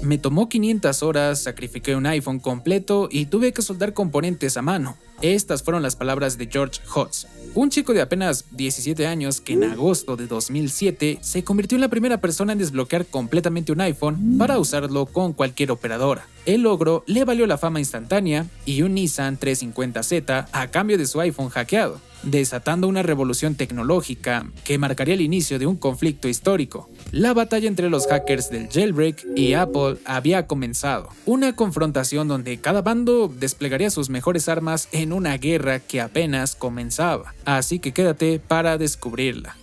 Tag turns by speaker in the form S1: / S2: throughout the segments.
S1: Me tomó 500 horas, sacrifiqué un iPhone completo y tuve que soldar componentes a mano. Estas fueron las palabras de George Hotz, un chico de apenas 17 años que en agosto de 2007 se convirtió en la primera persona en desbloquear completamente un iPhone para usarlo con cualquier operadora. El logro le valió la fama instantánea y un Nissan 350Z a cambio de su iPhone hackeado, desatando una revolución tecnológica que marcaría el inicio de un conflicto histórico. La batalla entre los hackers del jailbreak y Apple había comenzado, una confrontación donde cada bando desplegaría sus mejores armas en una guerra que apenas comenzaba, así que quédate para descubrirla.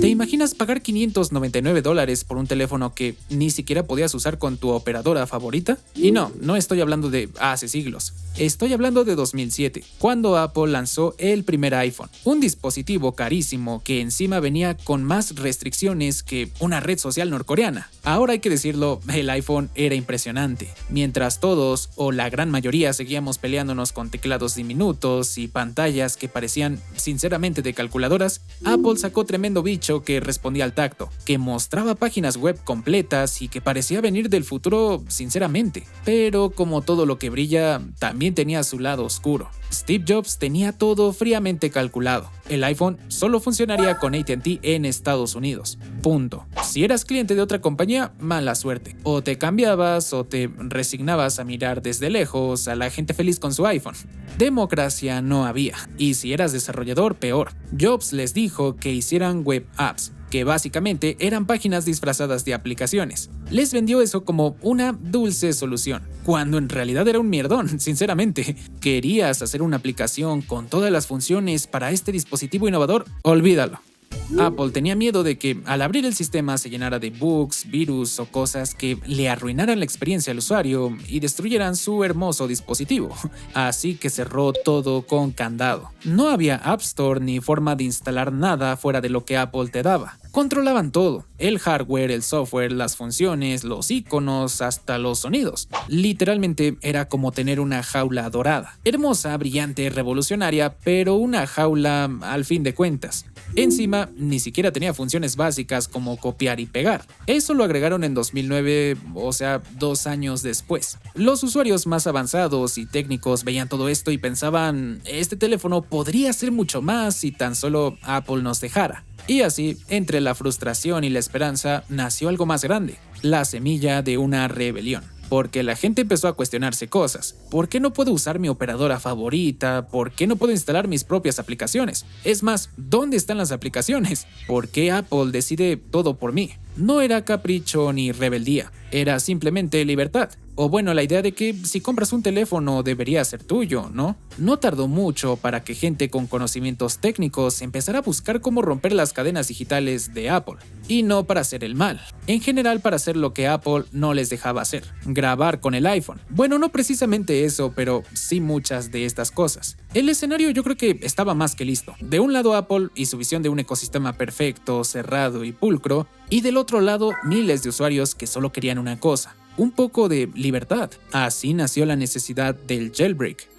S1: ¿Te imaginas pagar $599 por un teléfono que ni siquiera podías usar con tu operadora favorita? Y no estoy hablando de hace siglos. Estoy hablando de 2007, cuando Apple lanzó el primer iPhone, un dispositivo carísimo que encima venía con más restricciones que una red social norcoreana. Ahora hay que decirlo, el iPhone era impresionante. Mientras todos, o la gran mayoría, seguíamos peleándonos con teclados diminutos y pantallas que parecían sinceramente de calculadoras, Apple sacó tremendo bicho que respondía al tacto, que mostraba páginas web completas y que parecía venir del futuro sinceramente. Pero como todo lo que brilla, también tenía su lado oscuro. Steve Jobs tenía todo fríamente calculado. El iPhone solo funcionaría con AT&T en Estados Unidos. Punto. Si eras cliente de otra compañía, mala suerte. O te cambiabas o te resignabas a mirar desde lejos a la gente feliz con su iPhone. Democracia no había. Y si eras desarrollador, peor. Jobs les dijo que hicieran web apps, que básicamente eran páginas disfrazadas de aplicaciones. Les vendió eso como una dulce solución, cuando en realidad era un mierdón, sinceramente. ¿Querías hacer una aplicación con todas las funciones para este dispositivo innovador? Olvídalo. Apple tenía miedo de que al abrir el sistema se llenara de bugs, virus o cosas que le arruinaran la experiencia al usuario y destruyeran su hermoso dispositivo. Así que cerró todo con candado. No había App Store ni forma de instalar nada fuera de lo que Apple te daba. Controlaban todo, el hardware, el software, las funciones, los iconos, hasta los sonidos. Literalmente era como tener una jaula dorada. Hermosa, brillante, revolucionaria, pero una jaula al fin de cuentas. Encima, ni siquiera tenía funciones básicas como copiar y pegar. Eso lo agregaron en 2009, o sea, 2 años después. Los usuarios más avanzados y técnicos veían todo esto y pensaban, este teléfono podría ser mucho más si tan solo Apple nos dejara. Y así, entre la frustración y la esperanza, nació algo más grande, la semilla de una rebelión. Porque la gente empezó a cuestionarse cosas. ¿Por qué no puedo usar mi operadora favorita? ¿Por qué no puedo instalar mis propias aplicaciones? Es más, ¿dónde están las aplicaciones? ¿Por qué Apple decide todo por mí? No era capricho ni rebeldía, era simplemente libertad. O bueno, la idea de que si compras un teléfono debería ser tuyo, ¿no? No tardó mucho para que gente con conocimientos técnicos empezara a buscar cómo romper las cadenas digitales de Apple. Y no para hacer el mal. En general para hacer lo que Apple no les dejaba hacer. Grabar con el iPhone. Bueno, no precisamente eso, pero sí muchas de estas cosas. El escenario yo creo que estaba más que listo. De un lado Apple y su visión de un ecosistema perfecto, cerrado y pulcro. Y del otro lado miles de usuarios que solo querían una cosa. Un poco de libertad. Así nació la necesidad del jailbreak.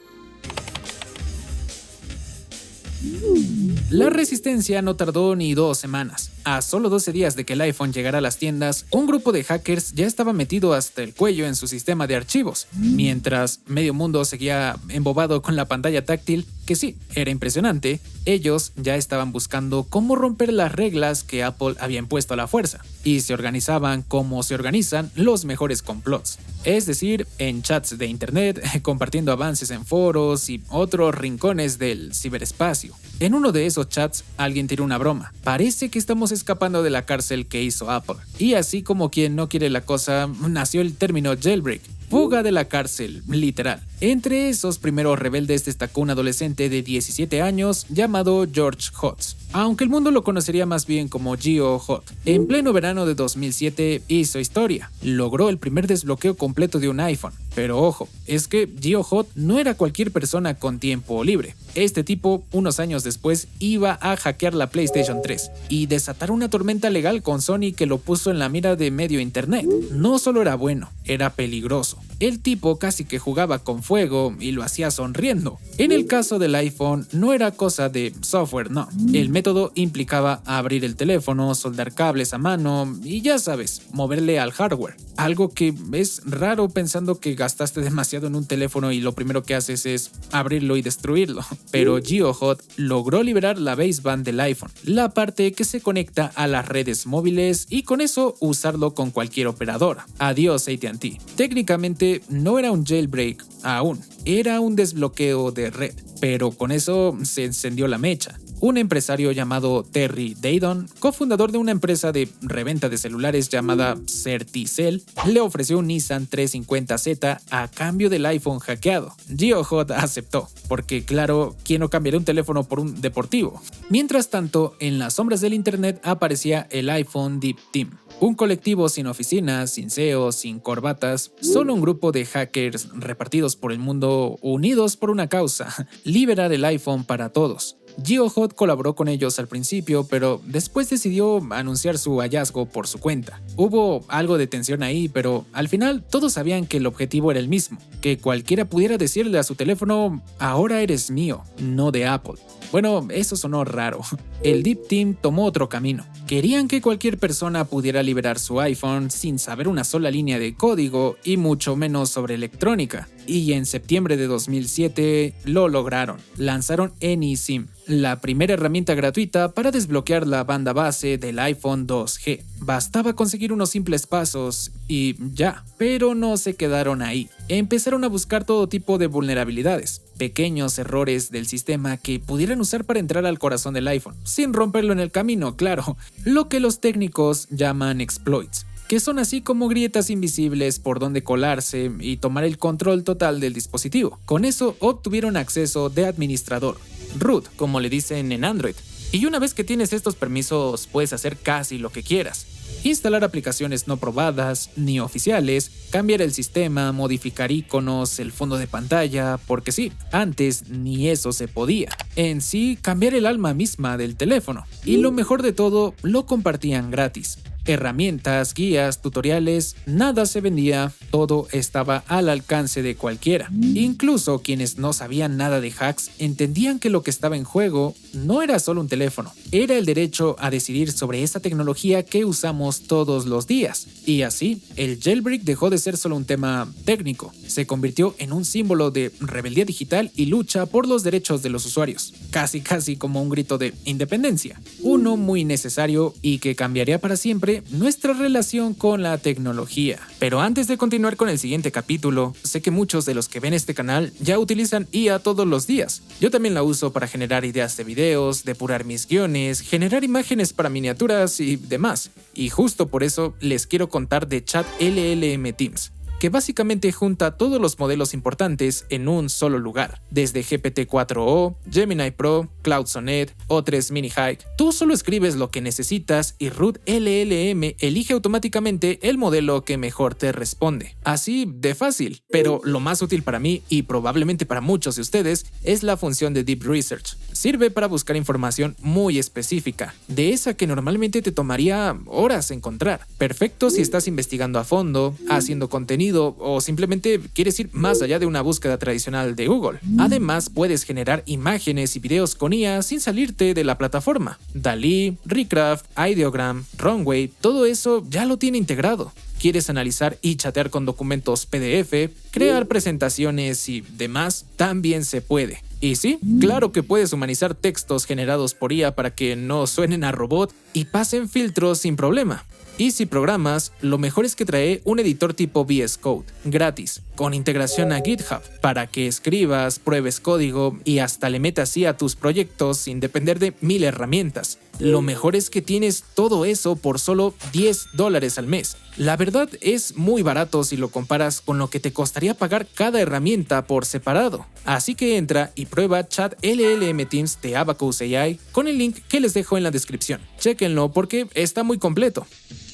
S1: La resistencia no tardó ni 2 semanas. A solo 12 días de que el iPhone llegara a las tiendas, un grupo de hackers ya estaba metido hasta el cuello en su sistema de archivos, mientras medio mundo seguía embobado con la pantalla táctil, que sí, era impresionante. Ellos ya estaban buscando cómo romper las reglas que Apple había impuesto a la fuerza, y se organizaban como se organizan los mejores complots. Es decir, en chats de internet, compartiendo avances en foros y otros rincones del ciberespacio. En uno de esos chats, alguien tiró una broma. Parece que estamos escapando de la cárcel que hizo Apple. Y así como quien no quiere la cosa, nació el término jailbreak. Fuga de la cárcel, literal. Entre esos primeros rebeldes destacó un adolescente de 17 años llamado George Hotz, aunque el mundo lo conocería más bien como Geo Hot. En pleno verano de 2007 hizo historia, logró el primer desbloqueo completo de un iPhone. Pero ojo, es que Geo Hot no era cualquier persona con tiempo libre. Este tipo, unos años después, iba a hackear la PlayStation 3 y desatar una tormenta legal con Sony que lo puso en la mira de medio internet. No solo era bueno, era peligroso. El tipo casi que jugaba con fuego y lo hacía sonriendo. En el caso del iPhone no era cosa de software, no. El método implicaba abrir el teléfono, soldar cables a mano y ya sabes, moverle al hardware. Algo que es raro pensando que gastaste demasiado en un teléfono y lo primero que haces es abrirlo y destruirlo. Pero GeoHot logró liberar la baseband del iPhone, la parte que se conecta a las redes móviles, y con eso usarlo con cualquier operadora. Adiós AT&T. Técnicamente no era un jailbreak aún, era un desbloqueo de red, pero con eso se encendió la mecha. Un empresario llamado Terry Deydon, cofundador de una empresa de reventa de celulares llamada Certicel, le ofreció un Nissan 350Z a cambio del iPhone hackeado. GeoHot aceptó, porque claro, ¿quién no cambiaría un teléfono por un deportivo? Mientras tanto, en las sombras del internet aparecía el iPhone Deep Team. Un colectivo sin oficinas, sin CEOs, sin corbatas, solo un grupo de hackers repartidos por el mundo unidos por una causa: liberar el iPhone para todos. GeoHot colaboró con ellos al principio, pero después decidió anunciar su hallazgo por su cuenta. Hubo algo de tensión ahí, pero al final todos sabían que el objetivo era el mismo: que cualquiera pudiera decirle a su teléfono: ahora eres mío, no de Apple. Bueno, eso sonó raro. El Deep Team tomó otro camino. Querían que cualquier persona pudiera liberar su iPhone sin saber una sola línea de código y mucho menos sobre electrónica. Y en septiembre de 2007 lo lograron. Lanzaron AnySim, la primera herramienta gratuita para desbloquear la banda base del iPhone 2G. Bastaba conseguir unos simples pasos y ya, pero no se quedaron ahí. Empezaron a buscar todo tipo de vulnerabilidades, pequeños errores del sistema que pudieran usar para entrar al corazón del iPhone, sin romperlo en el camino, claro, lo que los técnicos llaman exploits, que son así como grietas invisibles por donde colarse y tomar el control total del dispositivo. Con eso obtuvieron acceso de administrador, root, como le dicen en Android. Y una vez que tienes estos permisos, puedes hacer casi lo que quieras. Instalar aplicaciones no probadas ni oficiales, cambiar el sistema, modificar iconos, el fondo de pantalla, porque sí, antes ni eso se podía. En sí, cambiar el alma misma del teléfono. Y lo mejor de todo, lo compartían gratis. Herramientas, guías, tutoriales, nada se vendía, todo estaba al alcance de cualquiera. Incluso quienes no sabían nada de hacks entendían que lo que estaba en juego no era solo un teléfono, era el derecho a decidir sobre esa tecnología que usamos todos los días. Y así, el jailbreak dejó de ser solo un tema técnico, se convirtió en un símbolo de rebeldía digital y lucha por los derechos de los usuarios, casi como un grito de independencia, uno muy necesario y que cambiaría para siempre nuestra relación con la tecnología. Pero antes de continuar con el siguiente capítulo, sé que muchos de los que ven este canal ya utilizan IA todos los días. Yo también la uso para generar ideas de videos, depurar mis guiones, generar imágenes para miniaturas y demás. Y justo por eso les quiero contar de ChatLLM Teams, que básicamente junta todos los modelos importantes en un solo lugar, desde GPT-4o, Gemini Pro, Cloud Sonnet, O3 Mini Hike. Tú solo escribes lo que necesitas y Root LLM elige automáticamente el modelo que mejor te responde. Así de fácil, pero lo más útil para mí y probablemente para muchos de ustedes es la función de Deep Research. Sirve para buscar información muy específica, de esa que normalmente te tomaría horas encontrar. Perfecto si estás investigando a fondo, haciendo contenido o simplemente quieres ir más allá de una búsqueda tradicional de Google. Además, puedes generar imágenes y videos con IA sin salirte de la plataforma. DALL-E, Recraft, Ideogram, Runway, todo eso ya lo tiene integrado. ¿Quieres analizar y chatear con documentos PDF, crear presentaciones y demás? También se puede. Y sí, claro que puedes humanizar textos generados por IA para que no suenen a robot y pasen filtros sin problema. Y si programas, lo mejor es que trae un editor tipo VS Code, gratis, con integración a GitHub, para que escribas, pruebes código y hasta le metas IA a tus proyectos sin depender de 1000 herramientas. Lo mejor es que tienes todo eso por solo $10 al mes. La verdad es muy barato si lo comparas con lo que te costaría pagar cada herramienta por separado. Así que entra y prueba ChatLLM Teams de Abacus AI con el link que les dejo en la descripción. Chéquenlo porque está muy completo.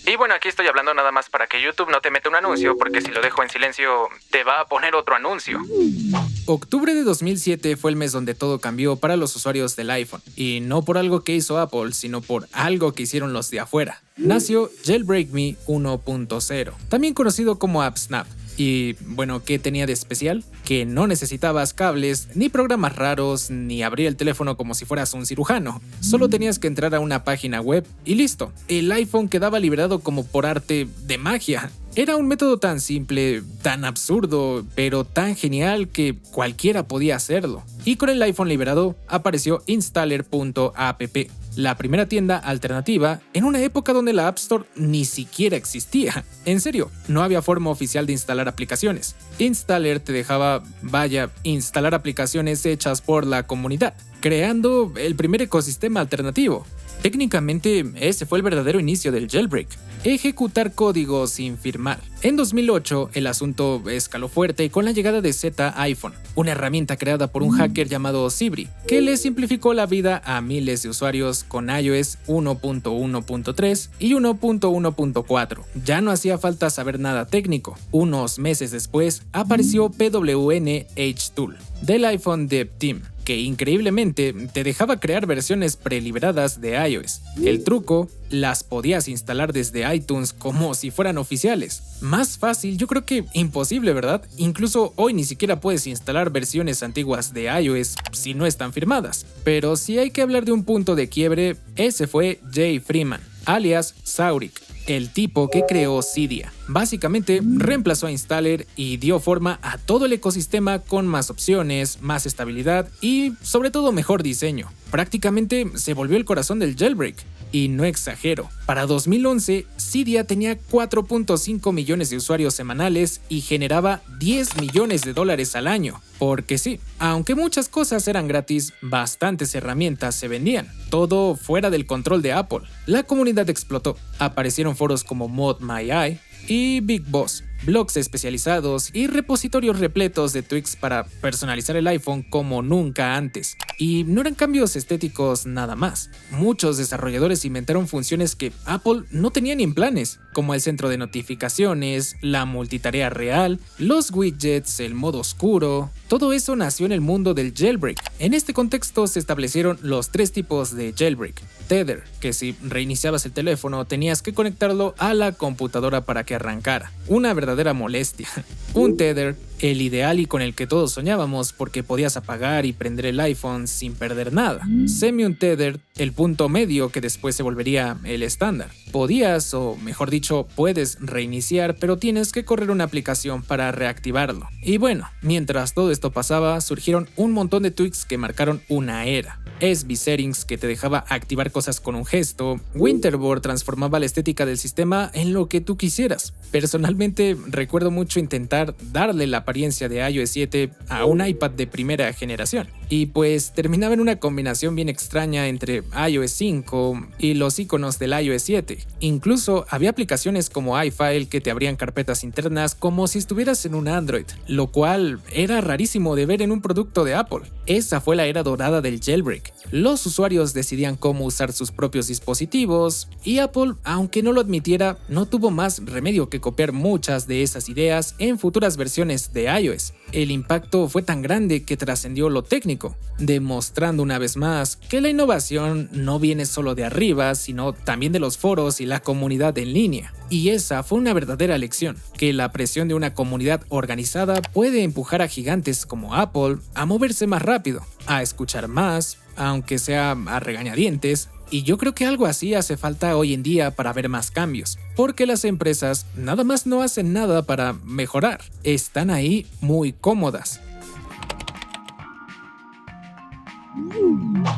S1: Y bueno, aquí estoy hablando nada más para que YouTube no te meta un anuncio, porque si lo dejo en silencio te va a poner otro anuncio. Octubre de 2007 fue el mes donde todo cambió para los usuarios del iPhone, y no por algo que hizo Apple, sino por algo que hicieron los de afuera. Nació Jailbreak Me 1.0, también conocido como AppSnap. Y bueno, ¿qué tenía de especial? Que no necesitabas cables, ni programas raros, ni abrir el teléfono como si fueras un cirujano. Solo tenías que entrar a una página web y listo. El iPhone quedaba liberado como por arte de magia. Era un método tan simple, tan absurdo, pero tan genial que cualquiera podía hacerlo. Y con el iPhone liberado apareció Installer.app, la primera tienda alternativa en una época donde la App Store ni siquiera existía. En serio, no había forma oficial de instalar aplicaciones. Installer te dejaba, instalar aplicaciones hechas por la comunidad, creando el primer ecosistema alternativo. Técnicamente, ese fue el verdadero inicio del jailbreak, ejecutar código sin firmar. En 2008, el asunto escaló fuerte con la llegada de Z-iPhone, una herramienta creada por un hacker llamado Sibri, que le simplificó la vida a miles de usuarios con iOS 1.1.3 y 1.1.4. Ya no hacía falta saber nada técnico. Unos meses después, apareció PWN H-Tool, del iPhone Dev Team, que increíblemente te dejaba crear versiones preliberadas de iOS. El truco, las podías instalar desde iTunes como si fueran oficiales. Más fácil, yo creo que imposible, ¿verdad? Incluso hoy ni siquiera puedes instalar versiones antiguas de iOS si no están firmadas. Pero si hay que hablar de un punto de quiebre, ese fue Jay Freeman, alias Saurik, el tipo que creó Cydia. Básicamente, reemplazó a Installer y dio forma a todo el ecosistema con más opciones, más estabilidad y, sobre todo, mejor diseño. Prácticamente se volvió el corazón del jailbreak. Y no exagero, para 2011, Cydia tenía 4.5 millones de usuarios semanales y generaba $10 millones al año. Porque sí, aunque muchas cosas eran gratis, bastantes herramientas se vendían, todo fuera del control de Apple. La comunidad explotó, aparecieron foros como ModMyEye y Big Boss, blogs especializados y repositorios repletos de tweaks para personalizar el iPhone como nunca antes. Y no eran cambios estéticos nada más. Muchos desarrolladores inventaron funciones que Apple no tenía ni en planes, como el centro de notificaciones, la multitarea real, los widgets, el modo oscuro. Todo eso nació en el mundo del jailbreak. En este contexto se establecieron los tres tipos de jailbreak. Tether, que si reiniciabas el teléfono tenías que conectarlo a la computadora para que arrancara. Una verdadera molestia. Un Tether, el ideal y con el que todos soñábamos porque podías apagar y prender el iPhone sin perder nada. Semi-untethered, el punto medio que después se volvería el estándar. Podías, o mejor dicho, puedes reiniciar, pero tienes que correr una aplicación para reactivarlo. Y bueno, mientras todo esto pasaba, surgieron un montón de tweaks que marcaron una era. SB Settings, que te dejaba activar cosas con un gesto. Winterboard transformaba la estética del sistema en lo que tú quisieras. Personalmente recuerdo mucho intentar darle la apariencia de iOS 7 a un iPad de primera generación. Y pues terminaba en una combinación bien extraña entre iOS 5 y los iconos del iOS 7. Incluso había aplicaciones como iFile que te abrían carpetas internas como si estuvieras en un Android, lo cual era rarísimo de ver en un producto de Apple. Esa fue la era dorada del jailbreak. Los usuarios decidían cómo usar sus propios dispositivos y Apple, aunque no lo admitiera, no tuvo más remedio que copiar muchas de esas ideas en futuras versiones de iOS. El impacto fue tan grande que trascendió lo técnico, demostrando una vez más que la innovación no viene solo de arriba, sino también de los foros y la comunidad en línea. Y esa fue una verdadera lección, que la presión de una comunidad organizada puede empujar a gigantes como Apple a moverse más rápido, a escuchar más, aunque sea a regañadientes. Y yo creo que algo así hace falta hoy en día para ver más cambios, porque las empresas nada más no hacen nada para mejorar, están ahí muy cómodas.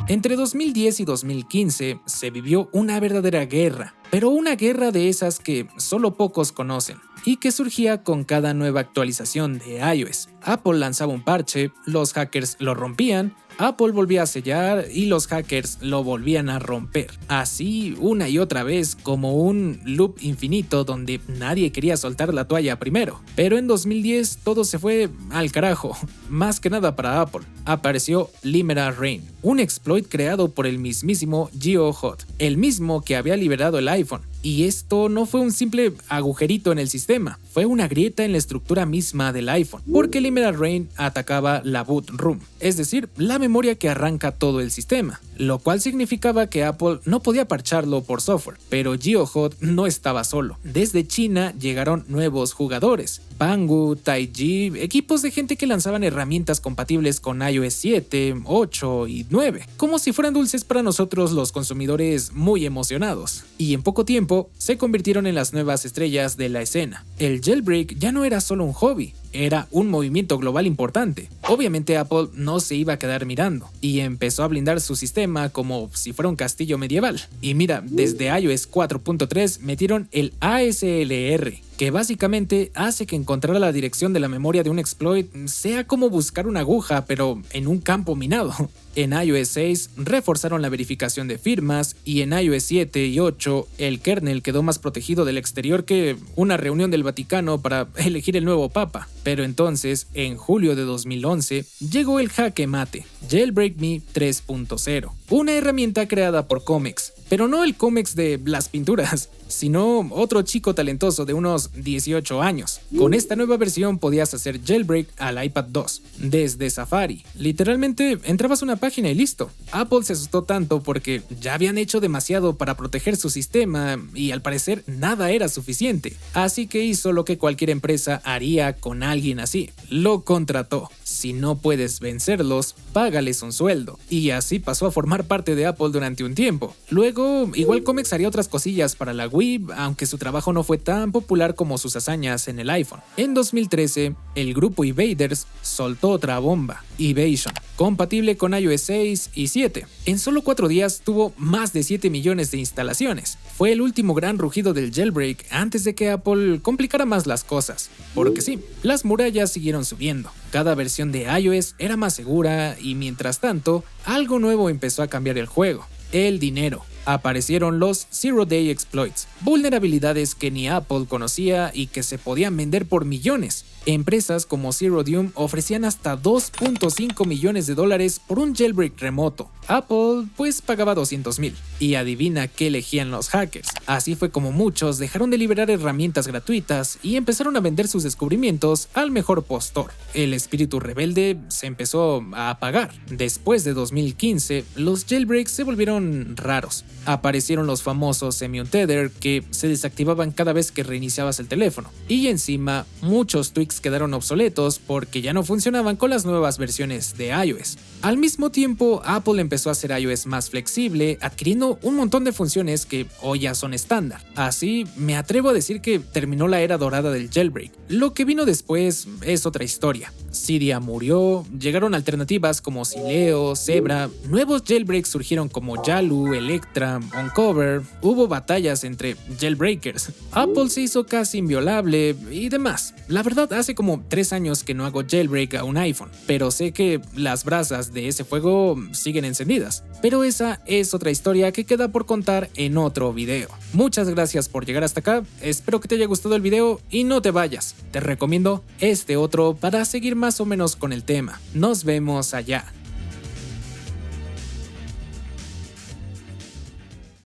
S1: Entre 2010 y 2015 se vivió una verdadera guerra, pero una guerra de esas que solo pocos conocen y que surgía con cada nueva actualización de iOS. Apple lanzaba un parche, los hackers lo rompían, Apple volvía a sellar y los hackers lo volvían a romper. Así una y otra vez, como un loop infinito donde nadie quería soltar la toalla primero. Pero en 2010 todo se fue al carajo, más que nada para Apple. Apareció Limera Rain, un exploit creado por el mismísimo GeoHot, el mismo que había liberado el iPhone. Y esto no fue un simple agujerito en el sistema, fue una grieta en la estructura misma del iPhone, porque Limera Rain atacaba la boot room, es decir, la memoria que arranca todo el sistema, lo cual significaba que Apple no podía parcharlo por software, pero GeoHot no estaba solo. Desde China llegaron nuevos jugadores, Pangu, Taiji, equipos de gente que lanzaban herramientas compatibles con iOS 7, 8 y 9, como si fueran dulces para nosotros los consumidores muy emocionados. Y en poco tiempo se convirtieron en las nuevas estrellas de la escena. El jailbreak ya no era solo un hobby, era un movimiento global importante. Obviamente Apple no se iba a quedar mirando y empezó a blindar su sistema como si fuera un castillo medieval. Y mira, desde iOS 4.3 metieron el ASLR, que básicamente hace que encontrar la dirección de la memoria de un exploit sea como buscar una aguja, pero en un campo minado. En iOS 6 reforzaron la verificación de firmas y en iOS 7 y 8 el kernel quedó más protegido del exterior que una reunión del Vaticano para elegir el nuevo papa. Pero entonces, en julio de 2011, llegó el jaque mate, Jailbreak Me 3.0, una herramienta creada por Comex. Pero no el Comex de las pinturas, sino otro chico talentoso de unos 18 años. Con esta nueva versión podías hacer jailbreak al iPad 2, desde Safari. Literalmente entrabas a una página y listo. Apple se asustó tanto porque ya habían hecho demasiado para proteger su sistema y al parecer nada era suficiente. Así que hizo lo que cualquier empresa haría con alguien así. Lo contrató. Si no puedes vencerlos, págales un sueldo. Y así pasó a formar parte de Apple durante un tiempo. Luego, igual Comex haría otras cosillas para la Wii, aunque su trabajo no fue tan popular como sus hazañas en el iPhone. En 2013, el grupo Evaders soltó otra bomba, Evasion, compatible con iOS 6 y 7. En solo 4 días tuvo más de 7 millones de instalaciones. Fue el último gran rugido del jailbreak antes de que Apple complicara más las cosas. Porque sí, las murallas siguieron subiendo. Cada versión de iOS era más segura y mientras tanto, algo nuevo empezó a cambiar el juego: el dinero. Aparecieron los Zero Day Exploits, vulnerabilidades que ni Apple conocía y que se podían vender por millones. Empresas como Zero Doom ofrecían hasta $2.5 millones por un jailbreak remoto. Apple pues pagaba $200,000. Y adivina qué elegían los hackers. Así fue como muchos dejaron de liberar herramientas gratuitas y empezaron a vender sus descubrimientos al mejor postor. El espíritu rebelde se empezó a apagar. Después de 2015, los jailbreaks se volvieron raros. Aparecieron los famosos semi-untethered que se desactivaban cada vez que reiniciabas el teléfono. Y encima, muchos tweaks quedaron obsoletos porque ya no funcionaban con las nuevas versiones de iOS. Al mismo tiempo, Apple empezó a hacer iOS más flexible, adquiriendo un montón de funciones que hoy ya son estándar. Así, me atrevo a decir que terminó la era dorada del jailbreak. Lo que vino después es otra historia. Cydia murió, llegaron alternativas como Sileo, Zebra, nuevos jailbreaks surgieron como Yalu, Electra, Uncover, hubo batallas entre jailbreakers, Apple se hizo casi inviolable y demás. La verdad, hace como 3 años que no hago jailbreak a un iPhone, pero sé que las brasas de ese fuego siguen encendidas. Pero esa es otra historia que queda por contar en otro video. Muchas gracias por llegar hasta acá, espero que te haya gustado el video y no te vayas. Te recomiendo este otro para seguir más o menos con el tema. Nos vemos allá.